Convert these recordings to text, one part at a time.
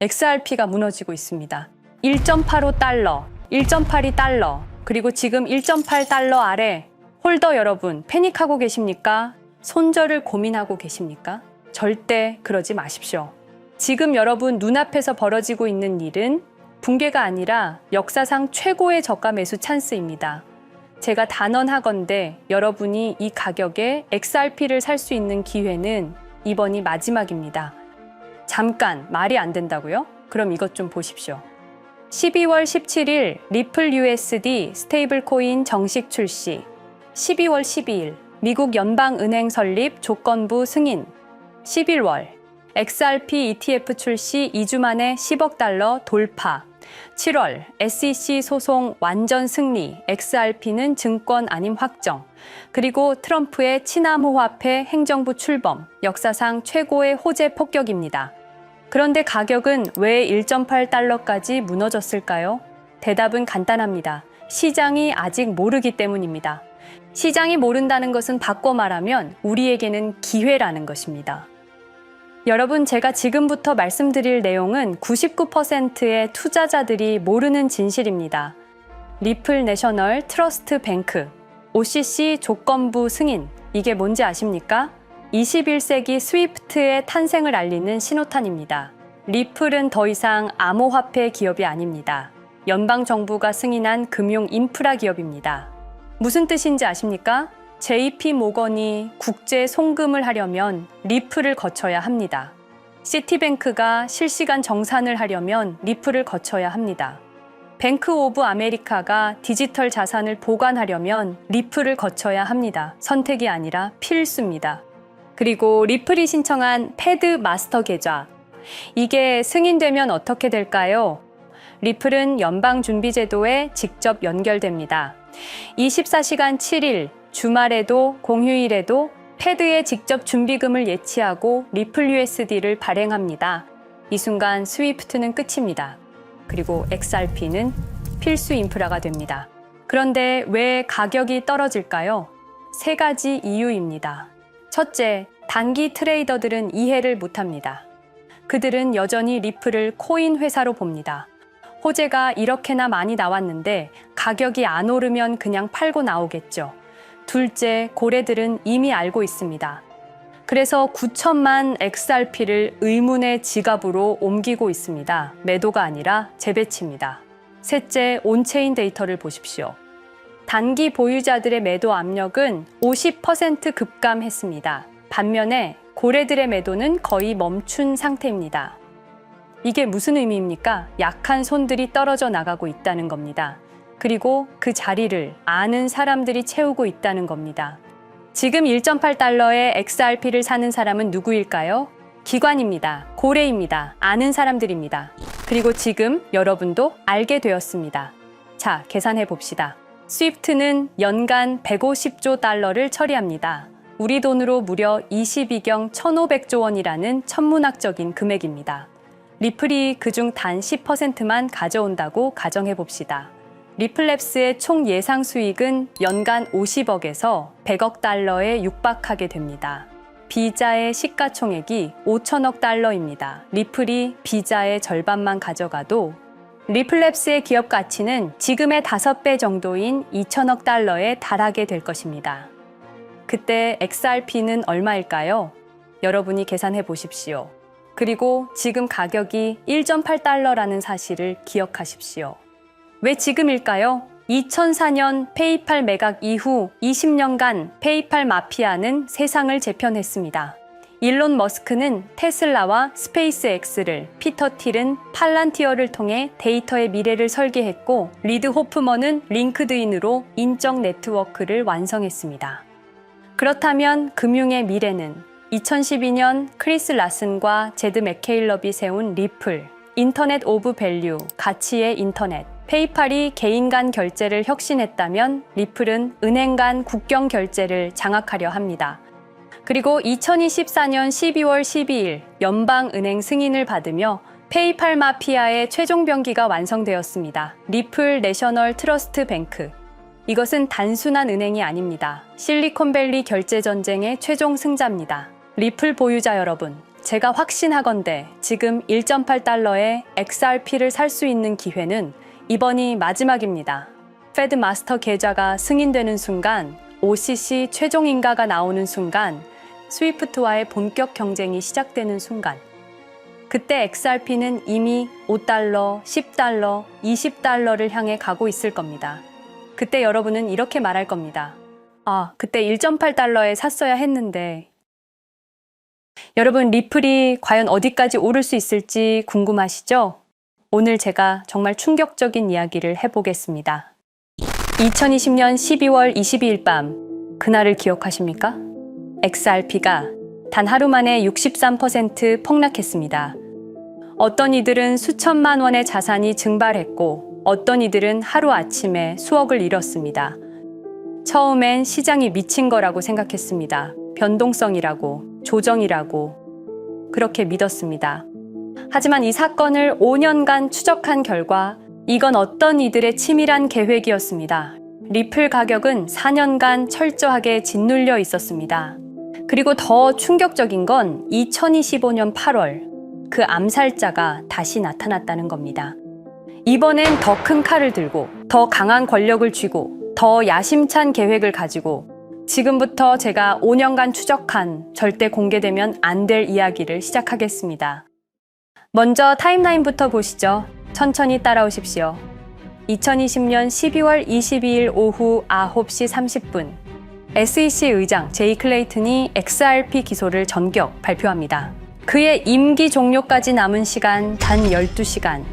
XRP가 무너지고 있습니다. 1.85달러, 1.82달러, 그리고 지금 1.8달러 아래 홀더 여러분 패닉하고 계십니까? 손절을 고민하고 계십니까? 절대 그러지 마십시오. 지금 여러분 눈앞에서 벌어지고 있는 일은 붕괴가 아니라 역사상 최고의 저가 매수 찬스입니다. 제가 단언하건대 여러분이 이 가격에 XRP를 살 수 있는 기회는 이번이 마지막입니다. 잠깐 말이 안 된다고요? 그럼 이것 좀 보십시오. 12월 17일 리플 USD 스테이블 코인 정식 출시, 12월 12일 미국 연방은행 설립 조건부 승인, 11월 XRP ETF 출시 2주 만에 10억 달러 돌파, 7월 SEC 소송 완전 승리, XRP는 증권 아님 확정, 그리고 트럼프의 치남호화폐 행정부 출범, 역사상 최고의 호재 폭격입니다. 그런데 가격은 왜 1.8달러까지 무너졌을까요? 대답은 간단합니다. 시장이 아직 모르기 때문입니다. 시장이 모른다는 것은 바꿔 말하면 우리에게는 기회라는 것입니다. 여러분, 제가 지금부터 말씀드릴 내용은 99%의 투자자들이 모르는 진실입니다. 리플 내셔널 트러스트 뱅크, OCC 조건부 승인, 이게 뭔지 아십니까? 21세기 스위프트의 탄생을 알리는 신호탄입니다. 리플은 더 이상 암호화폐 기업이 아닙니다. 연방정부가 승인한 금융 인프라 기업입니다. 무슨 뜻인지 아십니까? JP 모건이 국제 송금을 하려면 리플을 거쳐야 합니다. 시티뱅크가 실시간 정산을 하려면 리플을 거쳐야 합니다. 뱅크 오브 아메리카가 디지털 자산을 보관하려면 리플을 거쳐야 합니다. 선택이 아니라 필수입니다. 그리고 리플이 신청한 패드 마스터 계좌, 이게 승인되면 어떻게 될까요? 리플은 연방준비제도에 직접 연결됩니다. 24시간 7일, 주말에도 공휴일에도 패드에 직접 준비금을 예치하고 리플 USD를 발행합니다. 이 순간 스위프트는 끝입니다. 그리고 XRP는 필수 인프라가 됩니다. 그런데 왜 가격이 떨어질까요? 세 가지 이유입니다. 첫째, 단기 트레이더들은 이해를 못합니다. 그들은 여전히 리플을 코인 회사로 봅니다. 호재가 이렇게나 많이 나왔는데 가격이 안 오르면 그냥 팔고 나오겠죠. 둘째, 고래들은 이미 알고 있습니다. 그래서 9천만 XRP를 의문의 지갑으로 옮기고 있습니다. 매도가 아니라 재배치입니다. 셋째, 온체인 데이터를 보십시오. 단기 보유자들의 매도 압력은 50% 급감했습니다. 반면에 고래들의 매도는 거의 멈춘 상태입니다. 이게 무슨 의미입니까? 약한 손들이 떨어져 나가고 있다는 겁니다. 그리고 그 자리를 아는 사람들이 채우고 있다는 겁니다. 지금 1.8달러에 XRP를 사는 사람은 누구일까요? 기관입니다. 고래입니다. 아는 사람들입니다. 그리고 지금 여러분도 알게 되었습니다. 자, 계산해 봅시다. 스위프트는 연간 150조 달러를 처리합니다. 우리 돈으로 무려 22경 1,500조 원이라는 천문학적인 금액입니다. 리플이 그중 단 10%만 가져온다고 가정해 봅시다. 리플랩스의 총 예상 수익은 연간 50억에서 100억 달러에 육박하게 됩니다. 비자의 시가총액이 5천억 달러입니다. 리플이 비자의 절반만 가져가도 리플랩스의 기업 가치는 지금의 5배 정도인 2천억 달러에 달하게 될 것입니다. 그때 XRP는 얼마일까요? 여러분이 계산해 보십시오. 그리고 지금 가격이 1.8달러라는 사실을 기억하십시오. 왜 지금일까요? 2004년 페이팔 매각 이후 20년간 페이팔 마피아는 세상을 재편했습니다. 일론 머스크는 테슬라와 스페이스X를, 피터 틸은 팔란티어를 통해 데이터의 미래를 설계했고, 리드 호프먼은 링크드인으로 인적 네트워크를 완성했습니다. 그렇다면 금융의 미래는 2012년 크리스 라슨과 제드 맥케일럽이 세운 리플, 인터넷 오브 밸류, 가치의 인터넷, 페이팔이 개인 간 결제를 혁신했다면 리플은 은행 간 국경 결제를 장악하려 합니다. 그리고 2024년 12월 12일 연방은행 승인을 받으며 페이팔 마피아의 최종 병기가 완성되었습니다. 리플 내셔널 트러스트 뱅크. 이것은 단순한 은행이 아닙니다. 실리콘밸리 결제 전쟁의 최종 승자입니다. 리플 보유자 여러분, 제가 확신하건대 지금 1.8달러에 XRP를 살 수 있는 기회는 이번이 마지막입니다. 페드 마스터 계좌가 승인되는 순간, OCC 최종 인가가 나오는 순간, 스위프트와의 본격 경쟁이 시작되는 순간, 그때 XRP는 이미 5달러, 10달러, 20달러를 향해 가고 있을 겁니다. 그때 여러분은 이렇게 말할 겁니다. 그때 1.8달러에 샀어야 했는데. 여러분, 리플이 과연 어디까지 오를 수 있을지 궁금하시죠? 오늘 제가 정말 충격적인 이야기를 해보겠습니다. 2020년 12월 22일 밤, 그날을 기억하십니까? XRP가 단 하루 만에 63% 폭락했습니다. 어떤 이들은 수천만 원의 자산이 증발했고, 어떤 이들은 하루아침에 수억을 잃었습니다. 처음엔 시장이 미친 거라고 생각했습니다. 변동성이라고, 조정이라고 그렇게 믿었습니다. 하지만 이 사건을 5년간 추적한 결과 이건 어떤 이들의 치밀한 계획이었습니다. 리플 가격은 4년간 철저하게 짓눌려 있었습니다. 그리고 더 충격적인 건 2025년 8월 그 암살자가 다시 나타났다는 겁니다. 이번엔 더 큰 칼을 들고 더 강한 권력을 쥐고 더 야심찬 계획을 가지고 지금부터 제가 5년간 추적한 절대 공개되면 안 될 이야기를 시작하겠습니다. 먼저 타임라인부터 보시죠. 천천히 따라오십시오. 2020년 12월 22일 오후 9시 30분 SEC 의장 제이 클레이튼이 XRP 기소를 전격 발표합니다. 그의 임기 종료까지 남은 시간 단 12시간.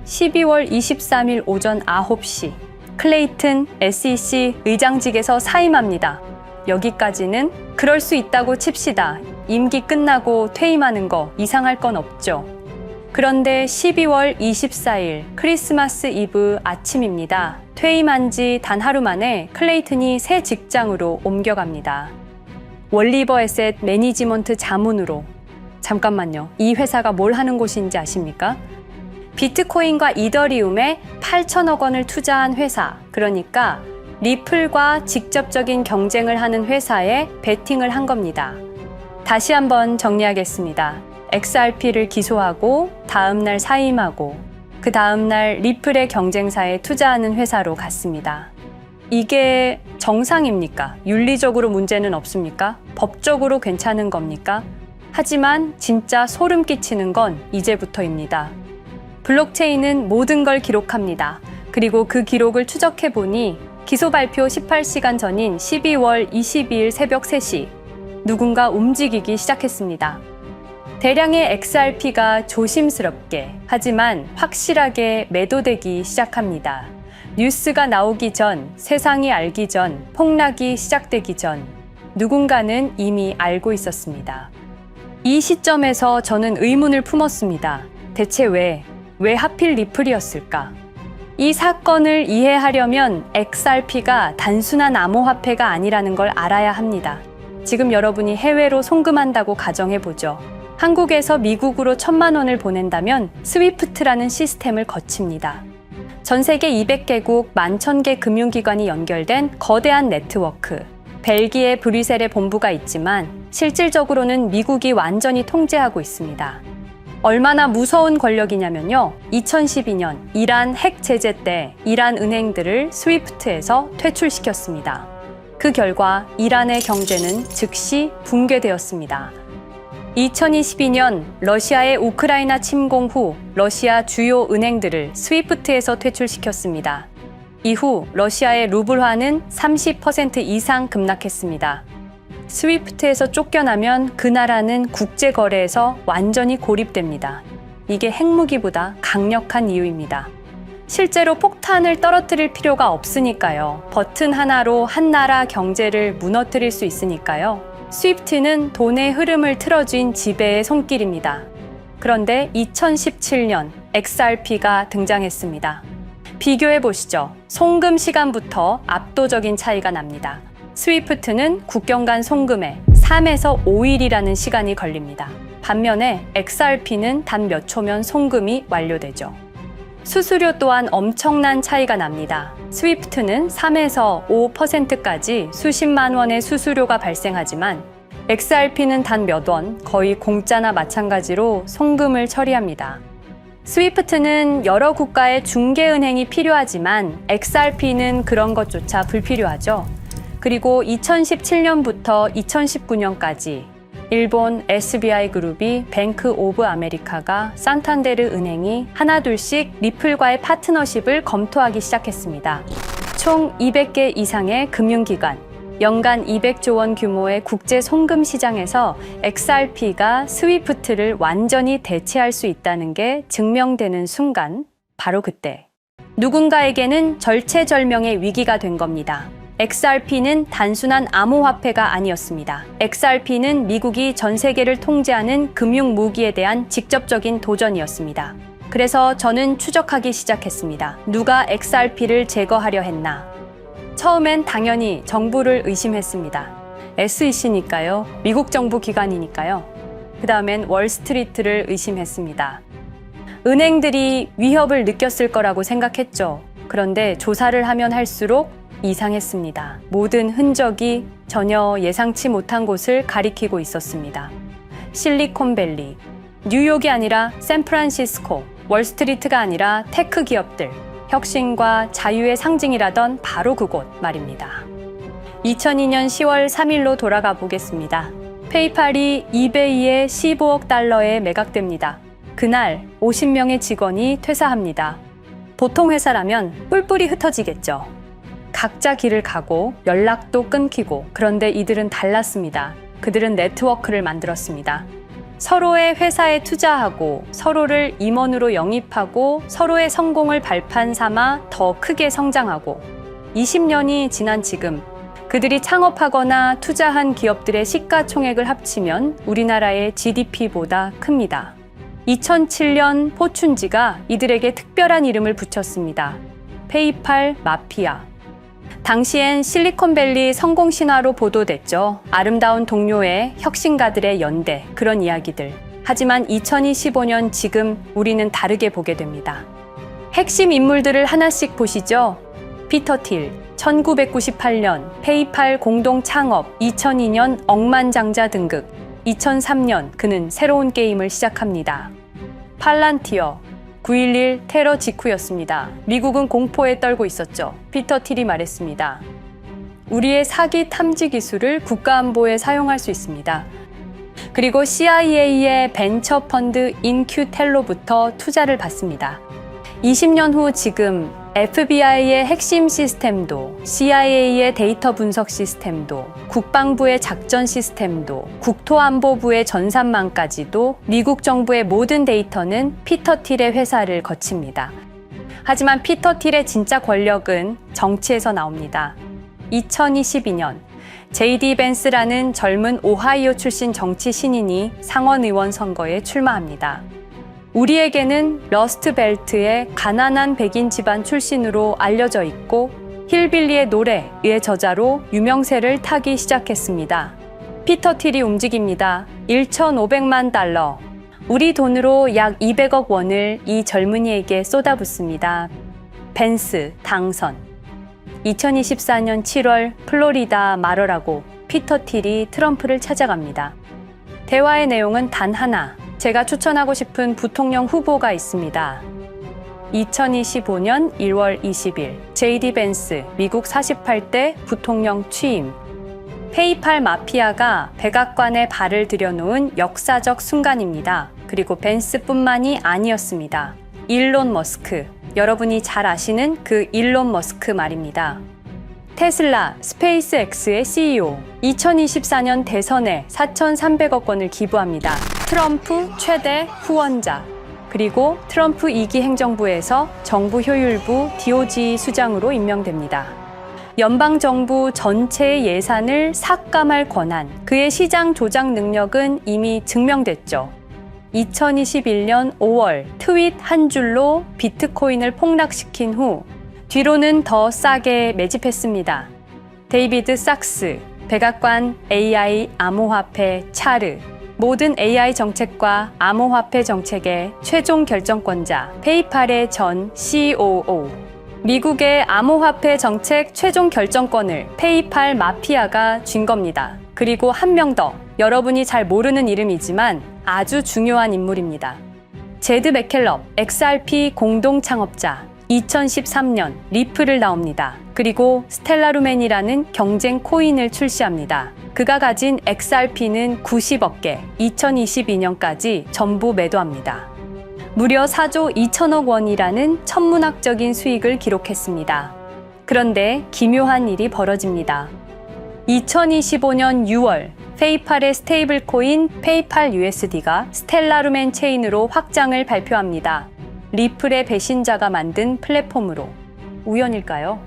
12월 23일 오전 9시 클레이튼 SEC 의장직에서 사임합니다. 여기까지는 그럴 수 있다고 칩시다. 임기 끝나고 퇴임하는 거 이상할 건 없죠. 그런데 12월 24일 크리스마스 이브 아침입니다. 퇴임한 지 단 하루 만에 클레이튼이 새 직장으로 옮겨갑니다. 월리버 에셋 매니지먼트 자문으로. 잠깐만요. 이 회사가 뭘 하는 곳인지 아십니까? 비트코인과 이더리움에 8천억 원을 투자한 회사, 그러니까 리플과 직접적인 경쟁을 하는 회사에 베팅을 한 겁니다. 다시 한번 정리하겠습니다. XRP를 기소하고 다음날 사임하고 그 다음날 리플의 경쟁사에 투자하는 회사로 갔습니다. 이게 정상입니까? 윤리적으로 문제는 없습니까? 법적으로 괜찮은 겁니까? 하지만 진짜 소름 끼치는 건 이제부터입니다. 블록체인은 모든 걸 기록합니다. 그리고 그 기록을 추적해보니 기소 발표 18시간 전인 12월 22일 새벽 3시 누군가 움직이기 시작했습니다. 대량의 XRP가 조심스럽게 하지만 확실하게 매도되기 시작합니다. 뉴스가 나오기 전, 세상이 알기 전, 폭락이 시작되기 전 누군가는 이미 알고 있었습니다. 이 시점에서 저는 의문을 품었습니다. 대체 왜 하필 리플이었을까? 이 사건을 이해하려면 XRP가 단순한 암호화폐가 아니라는 걸 알아야 합니다. 지금 여러분이 해외로 송금한다고 가정해보죠. 한국에서 미국으로 1,000만 원을 보낸다면 스위프트라는 시스템을 거칩니다. 전 세계 200개국 11,000개 금융기관이 연결된 거대한 네트워크. 벨기에 브뤼셀에 본부가 있지만 실질적으로는 미국이 완전히 통제하고 있습니다. 얼마나 무서운 권력이냐면요. 2012년 이란 핵 제재 때 이란 은행들을 스위프트에서 퇴출시켰습니다. 그 결과 이란의 경제는 즉시 붕괴되었습니다. 2022년 러시아의 우크라이나 침공 후 러시아 주요 은행들을 스위프트에서 퇴출시켰습니다. 이후 러시아의 루블화는 30% 이상 급락했습니다. 스위프트에서 쫓겨나면 그 나라는 국제거래에서 완전히 고립됩니다. 이게 핵무기보다 강력한 이유입니다. 실제로 폭탄을 떨어뜨릴 필요가 없으니까요. 버튼 하나로 한 나라 경제를 무너뜨릴 수 있으니까요. 스위프트는 돈의 흐름을 틀어준 지배의 손길입니다. 그런데 2017년 XRP가 등장했습니다. 비교해 보시죠. 송금 시간부터 압도적인 차이가 납니다. 스위프트는 국경 간 송금에 3에서 5일이라는 시간이 걸립니다. 반면에 XRP는 단 몇 초면 송금이 완료되죠. 수수료 또한 엄청난 차이가 납니다. 스위프트는 3에서 5%까지 수십만 원의 수수료가 발생하지만 XRP는 단 몇 원, 거의 공짜나 마찬가지로 송금을 처리합니다. 스위프트는 여러 국가의 중개은행이 필요하지만 XRP는 그런 것조차 불필요하죠. 그리고 2017년부터 2019년까지 일본 SBI 그룹이 뱅크 오브 아메리카가 산탄데르 은행이 하나둘씩 리플과의 파트너십을 검토하기 시작했습니다. 총 200개 이상의 금융기관, 연간 200조 원 규모의 국제 송금 시장에서 XRP가 스위프트를 완전히 대체할 수 있다는 게 증명되는 순간, 바로 그때 누군가에게는 절체절명의 위기가 된 겁니다. XRP는 단순한 암호화폐가 아니었습니다. XRP는 미국이 전 세계를 통제하는 금융 무기에 대한 직접적인 도전이었습니다. 그래서 저는 추적하기 시작했습니다. 누가 XRP를 제거하려 했나? 처음엔 당연히 정부를 의심했습니다. SEC니까요. 미국 정부 기관이니까요. 그 다음엔 월스트리트를 의심했습니다. 은행들이 위협을 느꼈을 거라고 생각했죠. 그런데 조사를 하면 할수록 이상했습니다. 모든 흔적이 전혀 예상치 못한 곳을 가리키고 있었습니다. 실리콘밸리, 뉴욕이 아니라 샌프란시스코, 월스트리트가 아니라 테크 기업들, 혁신과 자유의 상징이라던 바로 그곳 말입니다. 2002년 10월 3일로 돌아가 보겠습니다. 페이팔이 이베이에 15억 달러에 매각됩니다. 그날 50명의 직원이 퇴사합니다. 보통 회사라면 뿔뿔이 흩어지겠죠. 각자 길을 가고 연락도 끊기고, 그런데 이들은 달랐습니다. 그들은 네트워크를 만들었습니다. 서로의 회사에 투자하고 서로를 임원으로 영입하고 서로의 성공을 발판 삼아 더 크게 성장하고, 20년이 지난 지금 그들이 창업하거나 투자한 기업들의 시가총액을 합치면 우리나라의 GDP보다 큽니다. 2007년 포춘지가 이들에게 특별한 이름을 붙였습니다. 페이팔 마피아. 당시엔 실리콘밸리 성공 신화로 보도됐죠. 아름다운 동료의 혁신가들의 연대, 그런 이야기들. 하지만 2025년 지금 우리는 다르게 보게 됩니다. 핵심 인물들을 하나씩 보시죠. 피터 틸, 1998년 페이팔 공동 창업, 2002년 억만장자 등극, 2003년 그는 새로운 게임을 시작합니다. 팔란티어, 9.11 테러 직후였습니다. 미국은 공포에 떨고 있었죠. 피터 틸이 말했습니다. 우리의 사기 탐지 기술을 국가안보에 사용할 수 있습니다. 그리고 CIA의 벤처 펀드 인큐텔로부터 투자를 받습니다. 20년 후 지금 FBI의 핵심 시스템도, CIA의 데이터 분석 시스템도, 국방부의 작전 시스템도, 국토안보부의 전산망까지도 미국 정부의 모든 데이터는 피터 틸의 회사를 거칩니다. 하지만 피터 틸의 진짜 권력은 정치에서 나옵니다. 2022년 JD 벤스라는 젊은 오하이오 출신 정치 신인이 상원의원 선거에 출마합니다. 우리에게는 러스트벨트의 가난한 백인 집안 출신으로 알려져 있고 힐빌리의 노래의 저자로 유명세를 타기 시작했습니다. 피터 틸이 움직입니다. 1,500만 달러, 우리 돈으로 약 200억 원을 이 젊은이에게 쏟아붓습니다. 벤스 당선. 2024년 7월 플로리다 마러라고 피터 틸이 트럼프를 찾아갑니다. 대화의 내용은 단 하나. 제가 추천하고 싶은 부통령 후보가 있습니다. 2025년 1월 20일 JD 벤스 미국 48대 부통령 취임. 페이팔 마피아가 백악관에 발을 들여놓은 역사적 순간입니다. 그리고 벤스뿐만이 아니었습니다. 일론 머스크, 여러분이 잘 아시는 그 일론 머스크 말입니다. 테슬라, 스페이스X의 CEO, 2024년 대선에 4,300억 원을 기부합니다. 트럼프 최대 후원자, 그리고 트럼프 2기 행정부에서 정부 효율부 DOJ 수장으로 임명됩니다. 연방정부 전체의 예산을 삭감할 권한, 그의 시장 조작 능력은 이미 증명됐죠. 2021년 5월 트윗 한 줄로 비트코인을 폭락시킨 후 뒤로는 더 싸게 매집했습니다. 데이비드 sak스, 백악관 AI 암호화폐 차르, 모든 AI 정책과 암호화폐 정책의 최종 결정권자, 페이팔의 전 COO. 미국의 암호화폐 정책 최종 결정권을 페이팔 마피아가 쥔 겁니다. 그리고 한 명 더, 여러분이 잘 모르는 이름이지만 아주 중요한 인물입니다. 제드 맥켈럽, XRP 공동 창업자, 2013년 리플을 나옵니다. 그리고 스텔라루멘이라는 경쟁 코인을 출시합니다. 그가 가진 XRP는 90억 개, 2022년까지 전부 매도합니다. 무려 4조 2천억 원이라는 천문학적인 수익을 기록했습니다. 그런데 기묘한 일이 벌어집니다. 2025년 6월 페이팔의 스테이블 코인 페이팔 USD가 스텔라루멘 체인으로 확장을 발표합니다. 리플의 배신자가 만든 플랫폼으로. 우연일까요?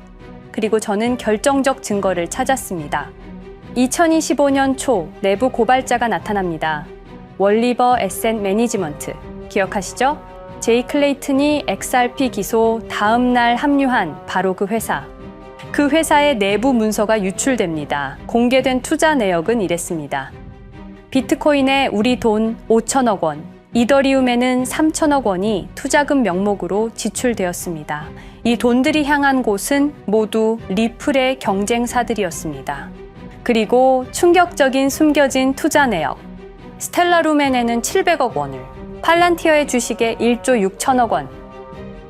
그리고 저는 결정적 증거를 찾았습니다. 2025년 초 내부 고발자가 나타납니다. 월리버 에셋 매니지먼트. 기억하시죠? 제이 클레이튼이 XRP 기소 다음 날 합류한 바로 그 회사. 그 회사의 내부 문서가 유출됩니다. 공개된 투자 내역은 이랬습니다. 비트코인에 우리 돈 5천억 원, 이더리움에는 3천억 원이 투자금 명목으로 지출되었습니다. 이 돈들이 향한 곳은 모두 리플의 경쟁사들이었습니다. 그리고 충격적인 숨겨진 투자 내역. 스텔라루멘에는 700억 원을, 팔란티어의 주식에 1조 6천억 원,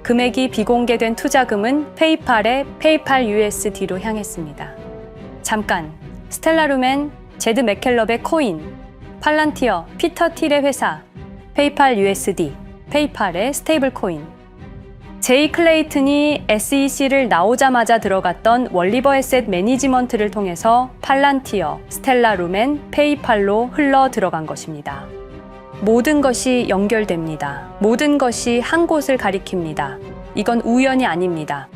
금액이 비공개된 투자금은 페이팔의 페이팔 USD로 향했습니다. 잠깐, 스텔라루멘, 제드 맥켈럽의 코인, 팔란티어, 피터 틸의 회사, 페이팔 USD, 페이팔의 스테이블 코인. 제이 클레이튼이 SEC를 나오자마자 들어갔던 월리버 에셋 매니지먼트를 통해서 팔란티어, 스텔라루멘, 페이팔로 흘러 들어간 것입니다. 모든 것이 연결됩니다. 모든 것이 한 곳을 가리킵니다. 이건 우연이 아닙니다.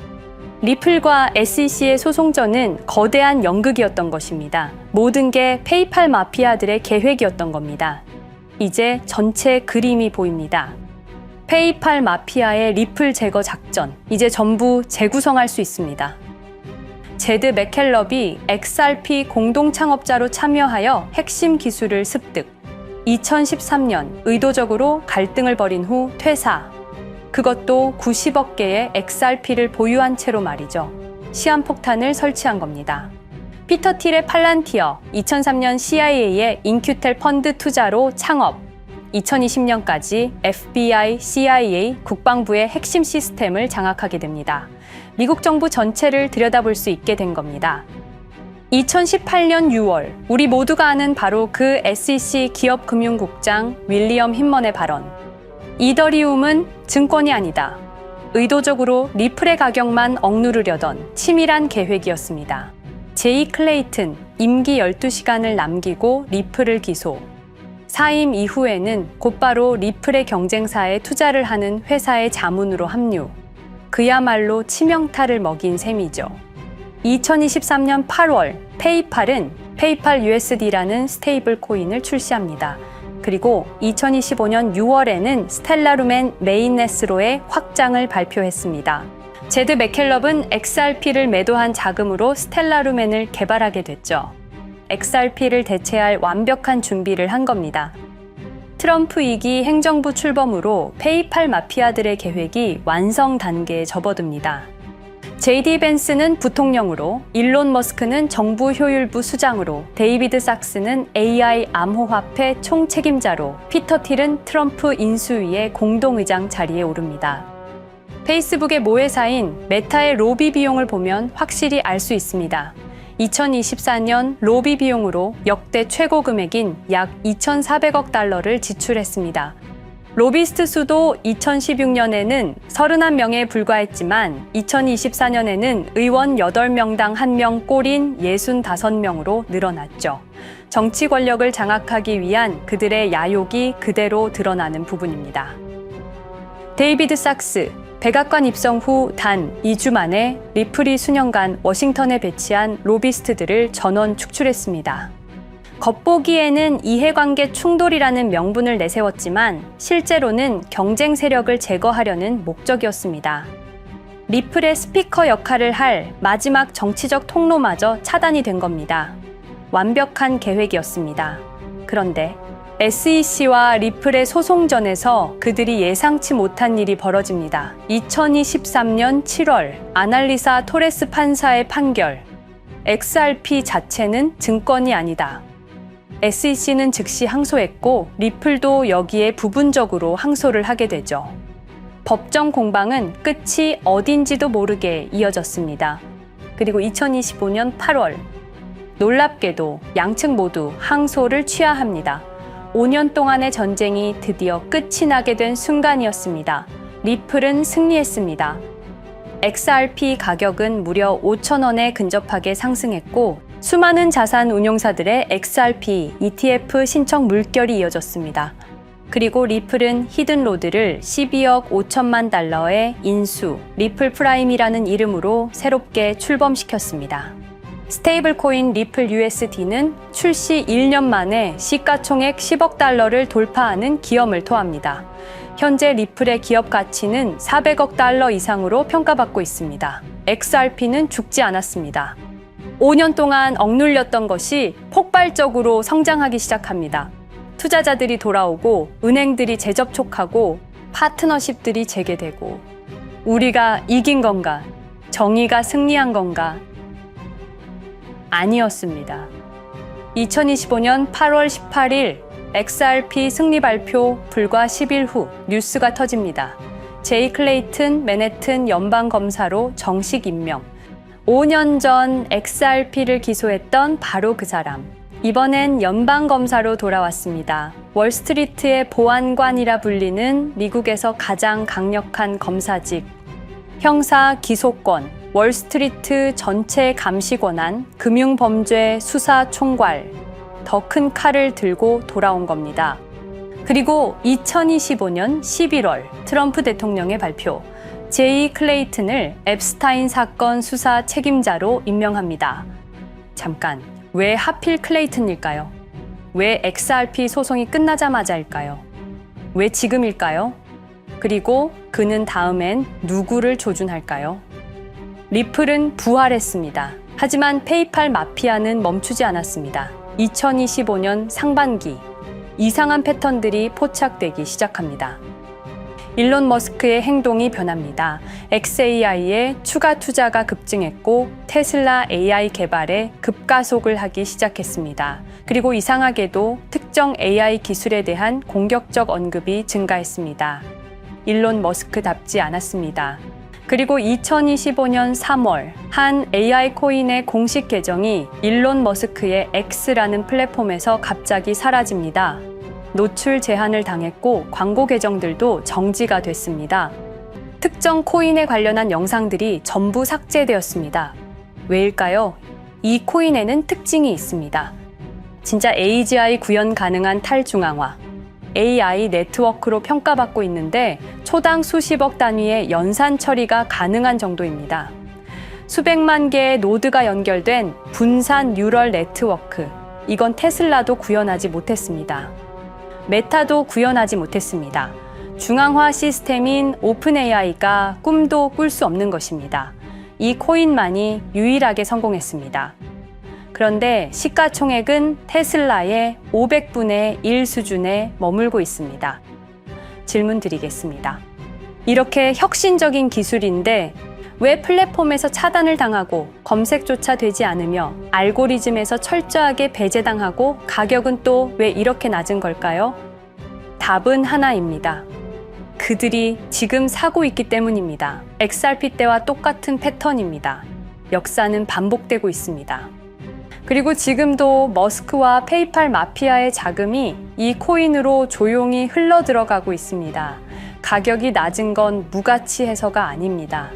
리플과 SEC의 소송전은 거대한 연극이었던 것입니다. 모든 게 페이팔 마피아들의 계획이었던 겁니다. 이제 전체 그림이 보입니다. 페이팔 마피아의 리플 제거 작전, 이제 전부 재구성할 수 있습니다. 제드 맥켈럽이 XRP 공동 창업자로 참여하여 핵심 기술을 습득. 2013년 의도적으로 갈등을 벌인 후 퇴사. 그것도 90억 개의 XRP를 보유한 채로 말이죠. 시한폭탄을 설치한 겁니다. 피터 틸의 팔란티어, 2003년 CIA의 인큐텔 펀드 투자로 창업. 2020년까지 FBI, CIA, 국방부의 핵심 시스템을 장악하게 됩니다. 미국 정부 전체를 들여다볼 수 있게 된 겁니다. 2018년 6월, 우리 모두가 아는 바로 그 SEC 기업금융국장 윌리엄 힌먼의 발언. 이더리움은 증권이 아니다. 의도적으로 리플의 가격만 억누르려던 치밀한 계획이었습니다. 제이 클레이튼, 임기 12시간을 남기고 리플을 기소. 사임 이후에는 곧바로 리플의 경쟁사에 투자를 하는 회사의 자문으로 합류. 그야말로 치명타를 먹인 셈이죠. 2023년 8월 페이팔은 페이팔 USD라는 스테이블 코인을 출시합니다. 그리고 2025년 6월에는 스텔라루멘 메인넷으로의 확장을 발표했습니다. 제드 맥켈럽은 XRP를 매도한 자금으로 스텔라루멘을 개발하게 됐죠. XRP를 대체할 완벽한 준비를 한 겁니다. 트럼프 2기 행정부 출범으로 페이팔 마피아들의 계획이 완성 단계에 접어듭니다. JD 벤스는 부통령으로, 일론 머스크는 정부 효율부 수장으로, 데이비드 sak스는 AI 암호화폐 총책임자로, 피터 틸은 트럼프 인수위의 공동의장 자리에 오릅니다. 페이스북의 모회사인 메타의 로비 비용을 보면 확실히 알 수 있습니다. 2024년 로비 비용으로 역대 최고 금액인 약 2,400억 달러를 지출했습니다. 로비스트 수도 2016년에는 31명에 불과했지만 2024년에는 의원 8명당 1명 꼴인 65명으로 늘어났죠. 정치 권력을 장악하기 위한 그들의 야욕이 그대로 드러나는 부분입니다. 데이비드 sak스, 백악관 입성 후 단 2주 만에 리플이 수년간 워싱턴에 배치한 로비스트들을 전원 축출했습니다. 겉보기에는 이해관계 충돌이라는 명분을 내세웠지만 실제로는 경쟁 세력을 제거하려는 목적이었습니다. 리플의 스피커 역할을 할 마지막 정치적 통로마저 차단이 된 겁니다. 완벽한 계획이었습니다. 그런데 SEC와 리플의 소송전에서 그들이 예상치 못한 일이 벌어집니다. 2023년 7월 아날리사 토레스 판사의 판결. XRP 자체는 증권이 아니다. SEC는 즉시 항소했고 리플도 여기에 부분적으로 항소를 하게 되죠. 법정 공방은 끝이 어딘지도 모르게 이어졌습니다. 그리고 2025년 8월, 놀랍게도 양측 모두 항소를 취하합니다. 5년 동안의 전쟁이 드디어 끝이 나게 된 순간이었습니다. 리플은 승리했습니다. XRP 가격은 무려 5,000원에 근접하게 상승했고 수많은 자산 운용사들의 XRP ETF 신청 물결이 이어졌습니다. 그리고 리플은 히든로드를 12억 5천만 달러의 인수, 리플 프라임이라는 이름으로 새롭게 출범시켰습니다. 스테이블 코인 리플 USD는 출시 1년 만에 시가총액 10억 달러를 돌파하는 기염을 토합니다. 현재 리플의 기업 가치는 400억 달러 이상으로 평가받고 있습니다. XRP는 죽지 않았습니다. 5년 동안 억눌렸던 것이 폭발적으로 성장하기 시작합니다. 투자자들이 돌아오고 은행들이 재접촉하고 파트너십들이 재개되고 우리가 이긴 건가? 정의가 승리한 건가? 아니었습니다. 2025년 8월 18일 XRP 승리 발표 불과 10일 후 뉴스가 터집니다. 제이 클레이튼 맨해튼 연방검사로 정식 임명. 5년 전 XRP를 기소했던 바로 그 사람. 이번엔 연방검사로 돌아왔습니다. 월스트리트의 보안관이라 불리는 미국에서 가장 강력한 검사직. 형사 기소권, 월스트리트 전체 감시 권한, 금융범죄 수사 총괄. 더 큰 칼을 들고 돌아온 겁니다. 그리고 2025년 11월 트럼프 대통령의 발표. 제이 클레이튼을 앱스타인 사건 수사 책임자로 임명합니다. 잠깐, 왜 하필 클레이튼일까요? 왜 XRP 소송이 끝나자마자일까요? 왜 지금일까요? 그리고 그는 다음엔 누구를 조준할까요? 리플은 부활했습니다. 하지만 페이팔 마피아는 멈추지 않았습니다. 2025년 상반기, 이상한 패턴들이 포착되기 시작합니다. 일론 머스크의 행동이 변합니다. xAI에 추가 투자가 급증했고 테슬라 AI 개발에 급가속을 하기 시작했습니다. 그리고 이상하게도 특정 AI 기술에 대한 공격적 언급이 증가했습니다. 일론 머스크답지 않았습니다. 그리고 2025년 3월 한 AI 코인의 공식 계정이 일론 머스크의 X라는 플랫폼에서 갑자기 사라집니다. 노출 제한을 당했고 광고 계정들도 정지가 됐습니다. 특정 코인에 관련한 영상들이 전부 삭제되었습니다. 왜일까요? 이 코인에는 특징이 있습니다. 진짜 AGI 구현 가능한 탈중앙화, AI 네트워크로 평가받고 있는데 초당 수십억 단위의 연산 처리가 가능한 정도입니다. 수백만 개의 노드가 연결된 분산 뉴럴 네트워크, 이건 테슬라도 구현하지 못했습니다. 메타도 구현하지 못했습니다. 중앙화 시스템인 오픈 AI가 꿈도 꿀 수 없는 것입니다. 이 코인만이 유일하게 성공했습니다. 그런데 시가총액은 테슬라의 500분의 1 수준에 머물고 있습니다. 질문 드리겠습니다. 이렇게 혁신적인 기술인데 왜 플랫폼에서 차단을 당하고 검색조차 되지 않으며 알고리즘에서 철저하게 배제당하고 가격은 또 왜 이렇게 낮은 걸까요? 답은 하나입니다. 그들이 지금 사고 있기 때문입니다. XRP 때와 똑같은 패턴입니다. 역사는 반복되고 있습니다. 그리고 지금도 머스크와 페이팔 마피아의 자금이 이 코인으로 조용히 흘러 들어가고 있습니다. 가격이 낮은 건 무가치해서가 아닙니다.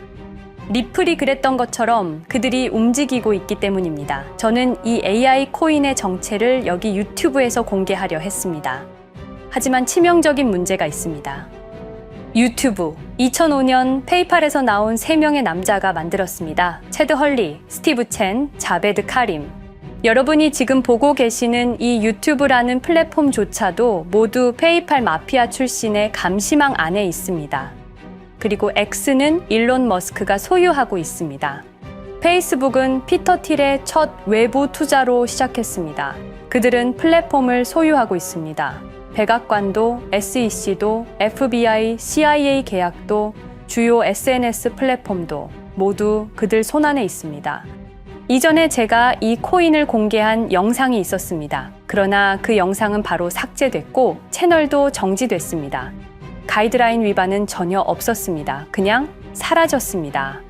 리플이 그랬던 것처럼 그들이 움직이고 있기 때문입니다. 저는 이 AI 코인의 정체를 여기 유튜브에서 공개하려 했습니다. 하지만 치명적인 문제가 있습니다. 유튜브, 2005년 페이팔에서 나온 3명의 남자가 만들었습니다. 체드 헐리, 스티브 첸, 자베드 카림. 여러분이 지금 보고 계시는 이 유튜브라는 플랫폼조차도 모두 페이팔 마피아 출신의 감시망 안에 있습니다. 그리고 X는 일론 머스크가 소유하고 있습니다. 페이스북은 피터 틸의 첫 외부 투자로 시작했습니다. 그들은 플랫폼을 소유하고 있습니다. 백악관도, SEC도, FBI, CIA 계약도, 주요 SNS 플랫폼도 모두 그들 손안에 있습니다. 이전에 제가 이 코인을 공개한 영상이 있었습니다. 그러나 그 영상은 바로 삭제됐고 채널도 정지됐습니다. 가이드라인 위반은 전혀 없었습니다. 그냥 사라졌습니다.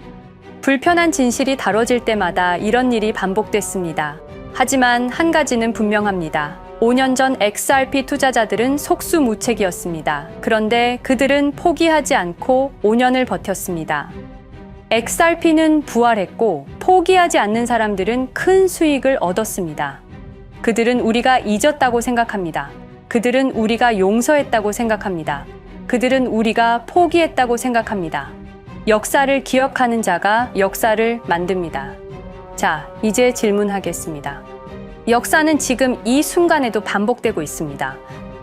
불편한 진실이 다뤄질 때마다 이런 일이 반복됐습니다. 하지만 한 가지는 분명합니다. 5년 전 XRP 투자자들은 속수무책이었습니다. 그런데 그들은 포기하지 않고 5년을 버텼습니다. XRP는 부활했고 포기하지 않는 사람들은 큰 수익을 얻었습니다. 그들은 우리가 잊었다고 생각합니다. 그들은 우리가 용서했다고 생각합니다. 그들은 우리가 포기했다고 생각합니다. 역사를 기억하는 자가 역사를 만듭니다. 자, 이제 질문하겠습니다. 역사는 지금 이 순간에도 반복되고 있습니다.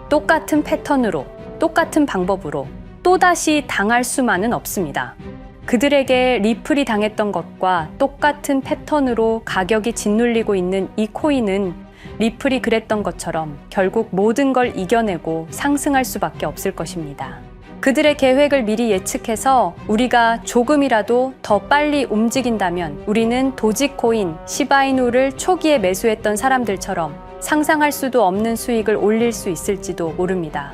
똑같은 패턴으로, 똑같은 방법으로 또다시 당할 수만은 없습니다. 그들에게 리플이 당했던 것과 똑같은 패턴으로 가격이 짓눌리고 있는 이 코인은 리플이 그랬던 것처럼 결국 모든 걸 이겨내고 상승할 수밖에 없을 것입니다. 그들의 계획을 미리 예측해서 우리가 조금이라도 더 빨리 움직인다면 우리는 도지코인, 시바이누를 초기에 매수했던 사람들처럼 상상할 수도 없는 수익을 올릴 수 있을지도 모릅니다.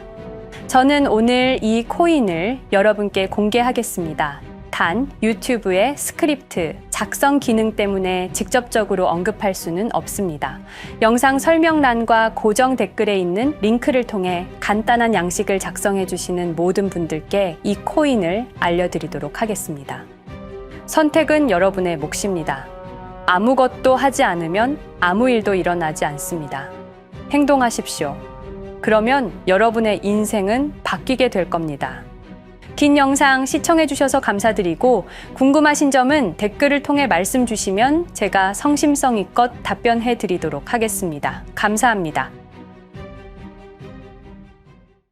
저는 오늘 이 코인을 여러분께 공개하겠습니다. 단 유튜브의 스크립트, 작성 기능 때문에 직접적으로 언급할 수는 없습니다. 영상 설명란과 고정 댓글에 있는 링크를 통해 간단한 양식을 작성해 주시는 모든 분들께 이 코인을 알려드리도록 하겠습니다. 선택은 여러분의 몫입니다. 아무것도 하지 않으면 아무 일도 일어나지 않습니다. 행동하십시오. 그러면 여러분의 인생은 바뀌게 될 겁니다. 긴 영상 시청해 주셔서 감사드리고 궁금하신 점은 댓글을 통해 말씀 주시면 제가 성심성의껏 답변해 드리도록 하겠습니다. 감사합니다.